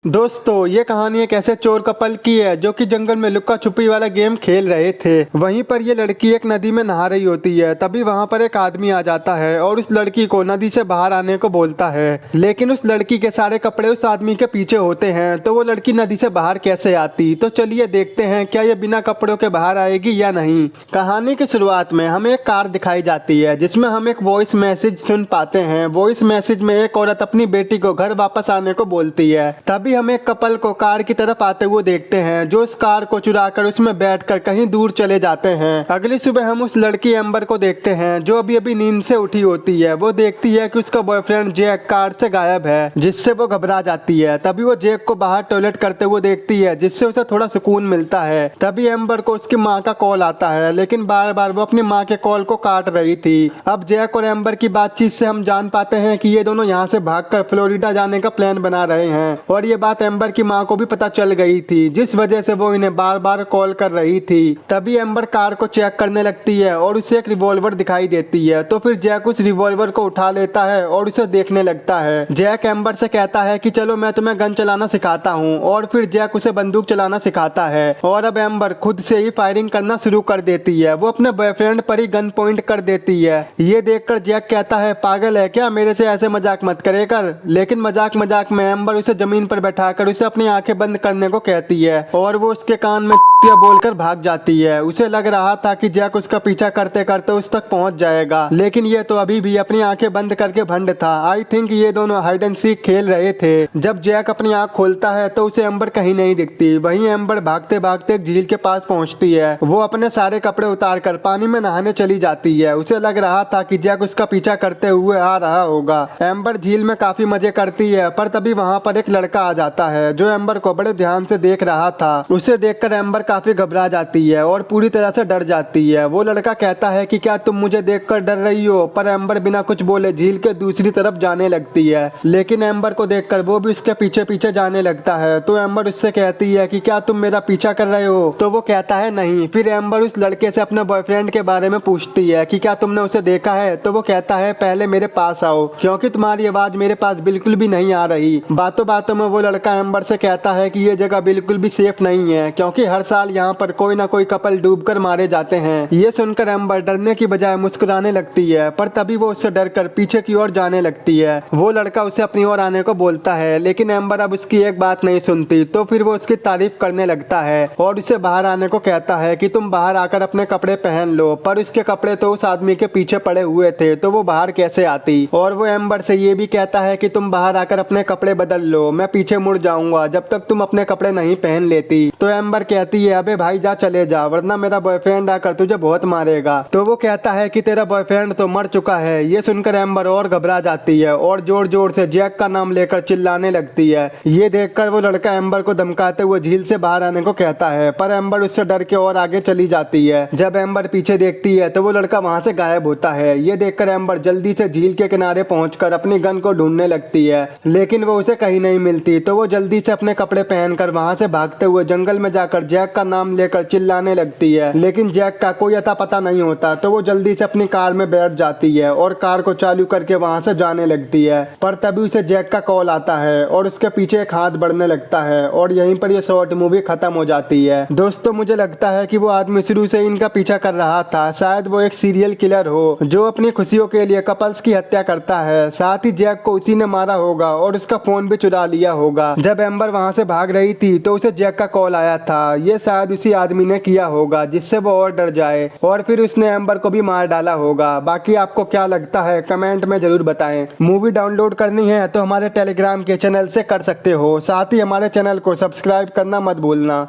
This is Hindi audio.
दोस्तों ये कहानी एक ऐसे चोर कपल की है जो कि जंगल में लुक्का छुपी वाला गेम खेल रहे थे। वहीं पर ये लड़की एक नदी में नहा रही होती है। तभी वहां पर एक आदमी आ जाता है और उस लड़की को नदी से बाहर आने को बोलता है, लेकिन उस लड़की के सारे कपड़े उस आदमी के पीछे होते हैं। तो वो लड़की नदी से बाहर कैसे आती, तो चलिए देखते हैं क्या ये बिना कपड़ों के बाहर आएगी या नहीं। कहानी की शुरुआत में हमें एक कार दिखाई जाती है जिसमें हम एक वॉइस मैसेज सुन पाते हैं। वॉइस मैसेज में एक औरत अपनी बेटी को घर वापस आने को बोलती है। तभी हम एक कपल को कार की तरफ आते हुए देखते हैं जो इस कार को चुराकर उसमें बैठकर कहीं दूर चले जाते हैं। अगली सुबह हम उस लड़की एम्बर को देखते हैं जो अभी अभी नींद से उठी होती है। वो देखती है कि उसका बॉयफ्रेंड जैक कार से गायब है, जिससे वो घबरा जाती है। तभी वो जैक को बाहर टॉयलेट करते हुए देखती है जिससे उसे थोड़ा सुकून मिलता है। तभी एम्बर को उसकी माँ का कॉल आता है, लेकिन बार बार वो अपनी माँ के कॉल को काट रही थी। अब जैक और एम्बर की बातचीत से हम जान पाते हैं कि ये दोनों यहाँ से भागकर फ्लोरिडा जाने का प्लान बना रहे हैं और ये बात एम्बर की माँ को भी पता चल गई थी, जिस वजह से वो इन्हें बार बार कॉल कर रही थी। तभी एम्बर कार को चेक करने लगती है और उसे एक रिवॉल्वर दिखाई देती है। तो फिर जैक उस रिवॉल्वर को उठा लेता है और उसे देखने लगता है। जैक एम्बर से कहता है कि चलो मैं तुम्हें गन चलाना सिखाता हूँ, और फिर जैक उसे बंदूक चलाना सिखाता है। और अब एम्बर खुद से ही फायरिंग करना शुरू कर देती है। वो अपने बॉयफ्रेंड पर ही गन पॉइंट कर देती है। ये देखकर जैक कहता है पागल है क्या, मेरे से ऐसे मजाक मत करे कर। लेकिन मजाक मजाक में एम्बर उसे जमीन पर बैठाकर उसे अपनी आंखें बंद करने को कहती है और वो उसके कान में बोलकर भाग जाती है। उसे लग रहा था कि जैक उसका पीछा करते करते उस तक पहुंच जाएगा, लेकिन ये तो अभी भी अपनी आंखें बंद करके भंड था। आई थिंक ये दोनों हाइड एंड सीक खेल रहे थे। जब जैक अपनी आंख खोलता है तो उसे एम्बर कहीं नहीं दिखती। वहीं एम्बर भागते भागते एक झील के पास पहुंचती है। वो अपने सारे कपड़े उतार कर पानी में नहाने चली जाती है। उसे लग रहा था कि जैक उसका पीछा करते हुए आ रहा होगा। एम्बर झील में काफी मजे करती है, पर तभी वहाँ पर एक लड़का आ जाता है जो एम्बर को बड़े ध्यान से देख रहा था। उसे देखकर एम्बर काफी घबरा जाती है और पूरी तरह से डर जाती है। वो लड़का कहता है कि क्या तुम मुझे देखकर डर रही हो, पर एम्बर बिना कुछ बोले झील के दूसरी तरफ जाने लगती है। लेकिन एम्बर को देखकर वो भी उसके पीछे पीछे जाने लगता है। तो एम्बर उससे कहती है कि क्या तुम मेरा पीछा कर रहे हो, तो वो कहता है नहीं। फिर एम्बर उस लड़के से अपने बॉयफ्रेंड के बारे में पूछती है कि क्या तुमने उसे देखा है, तो वो कहता है पहले मेरे पास आओ क्योंकि तुम्हारी आवाज मेरे पास बिल्कुल भी नहीं आ रही। बातों बातों में वो लड़का एम्बर से कहता है कि ये जगह बिल्कुल भी सेफ नहीं है क्योंकि हर साल यहाँ पर कोई ना कोई कपल डूबकर मारे जाते हैं। ये सुनकर एम्बर डरने की बजाय मुस्कुराने लगती है, पर तभी वो उससे डरकर पीछे की ओर जाने लगती है। वो लड़का उसे अपनी ओर आने को बोलता है, लेकिन एम्बर अब उसकी एक बात नहीं सुनती। तो फिर वो उसकी तारीफ करने लगता है और उसे बाहर आने को कहता है कि तुम बाहर आकर अपने कपड़े पहन लो। पर उसके कपड़े तो उस आदमी के पीछे पड़े हुए थे, तो वो बाहर कैसे आती। और वो एम्बर से ये भी कहता है कि तुम बाहर आकर अपने कपड़े बदल लो, मैं पीछे मुड़ जाऊंगा जब तक तुम अपने कपड़े नहीं पहन लेती। तो एम्बर कहती है अबे भाई जा चले जा, वरना मेरा बॉयफ्रेंड आकर तुझे बहुत मारेगा। तो वो कहता है कि तेरा बॉयफ्रेंड तो मर चुका है। ये सुनकर एम्बर और घबरा जाती है और जोर जोर से जैक का नाम लेकर चिल्लाने लगती है। ये देखकर वो लड़का एम्बर को धमकाते हुए झील से बाहर आने को कहता है, पर एम्बर उससे डर के और आगे चली जाती है। जब एम्बर पीछे देखती है तो वो लड़का वहां से गायब होता है। ये देखकर एम्बर जल्दी से झील के किनारे पहुंचकर अपनी गन को ढूंढने लगती है, लेकिन वो उसे कहीं नहीं मिलती। तो वो जल्दी से अपने कपड़े पहनकर वहां से भागते हुए जंगल में जाकर जैक का नाम लेकर चिल्लाने लगती है, लेकिन जैक का कोई अता पता नहीं होता। तो वो जल्दी से अपनी कार में बैठ जाती है और कार को चालू करके वहां से जाने लगती है। पर तभी उसे जैक का कॉल आता है और उसके पीछे एक हाथ बढ़ने लगता है और यहीं पर ये शॉर्ट मूवी खत्म हो जाती है। दोस्तों मुझे लगता है कि वो आदमी शुरू से इनका पीछा कर रहा था। शायद वो एक सीरियल किलर हो जो अपनी खुशियों के लिए कपल्स की हत्या करता है। साथ ही जैक को उसी ने मारा होगा और उसका फोन भी चुरा लिया होगा। जब एम्बर वहां से भाग रही थी तो उसे जैक का कॉल आया था। ये शायद उसी आदमी ने किया होगा जिससे वो और डर जाए और फिर उसने एम्बर को भी मार डाला होगा। बाकी आपको क्या लगता है कमेंट में जरूर बताएं। मूवी डाउनलोड करनी है तो हमारे टेलीग्राम के चैनल से कर सकते हो। साथ ही हमारे चैनल को सब्सक्राइब करना मत भूलना।